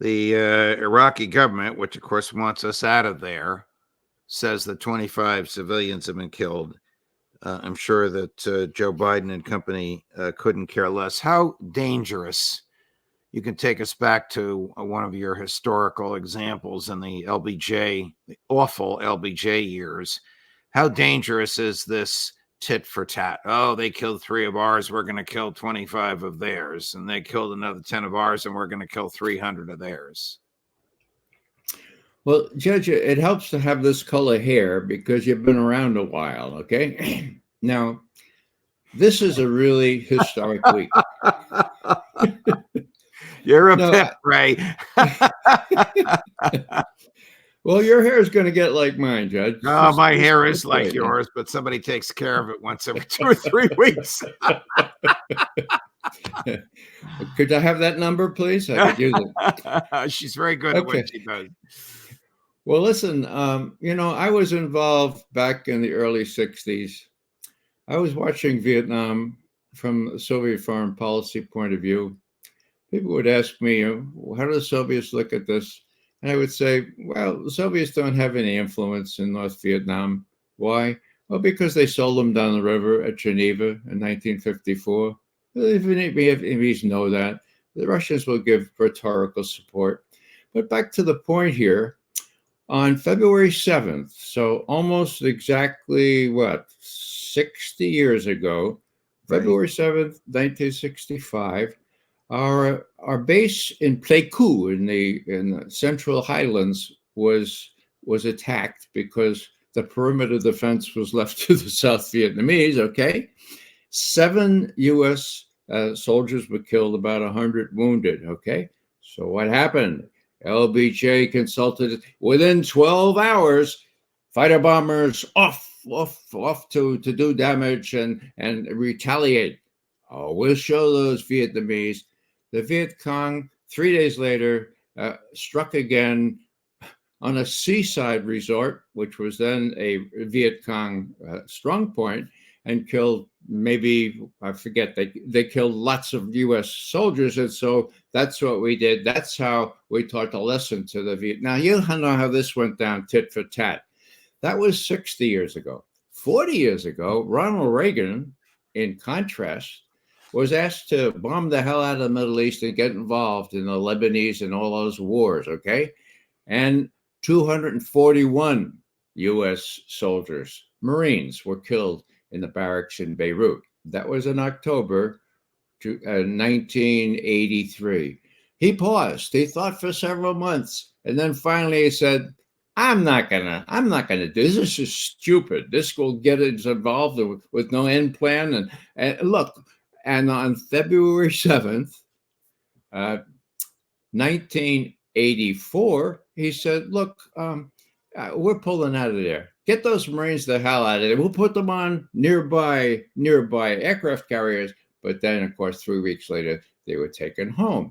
The Iraqi government, which of course wants us out of there, says that 25 civilians have been killed. I'm sure that Joe Biden and company couldn't care less. How dangerous? You can take us back to one of your historical examples in the LBJ, the awful LBJ years. How dangerous is this tit for tat? Oh, they killed 3 of ours, we're going to kill 25 of theirs. And they killed another 10 of ours, and we're going to kill 300 of theirs. Well, Judge, it helps to have this color hair because you've been around a while, okay? Now, this is a really historic week. You're a pip, Ray. Well, your hair is going to get like mine, Judge. Oh, my hair is like yours, but somebody takes care of it once every 2 or 3 weeks. Could I have that number, please? I could use it. She's very good at what she does. Well, listen, I was involved back in the early 60s. I was watching Vietnam from a Soviet foreign policy point of view. People would ask me, how do the Soviets look at this? And I would say, well, the Soviets don't have any influence in North Vietnam. Why? Well, because they sold them down the river at Geneva in 1954. The Vietnamese know that. The Russians will give rhetorical support. But back to the point here, on February 7th, so almost exactly, 60 years ago, right. February 7th, 1965, our base in Pleiku in the Central Highlands was attacked because the perimeter defense was left to the South Vietnamese, okay? 7 U.S. Soldiers were killed, about 100 wounded, okay? So what happened? LBJ consulted within 12 hours, fighter bombers off to do damage and retaliate. Oh, we'll show those Vietnamese. The Viet Cong, 3 days later, struck again on a seaside resort, which was then a Viet Cong strong point, and killed maybe, I forget, they killed lots of U.S. soldiers. And so that's what we did. That's how we taught a lesson to the Viet. Now, you know how this went down tit for tat. That was 60 years ago. 40 years ago, Ronald Reagan, in contrast, was asked to bomb the hell out of the Middle East and get involved in the Lebanese and all those wars, okay? And 241 U.S. soldiers, Marines, were killed in the barracks in Beirut. That was in October 1983. He paused. He thought for several months, and then finally he said, I'm not gonna do this. This is stupid. This will get us involved with no end plan. And look, and on February 7th, 1984, he said, look, we're pulling out of there. Get those Marines the hell out of there. We'll put them on nearby aircraft carriers. But then, of course, 3 weeks later, they were taken home.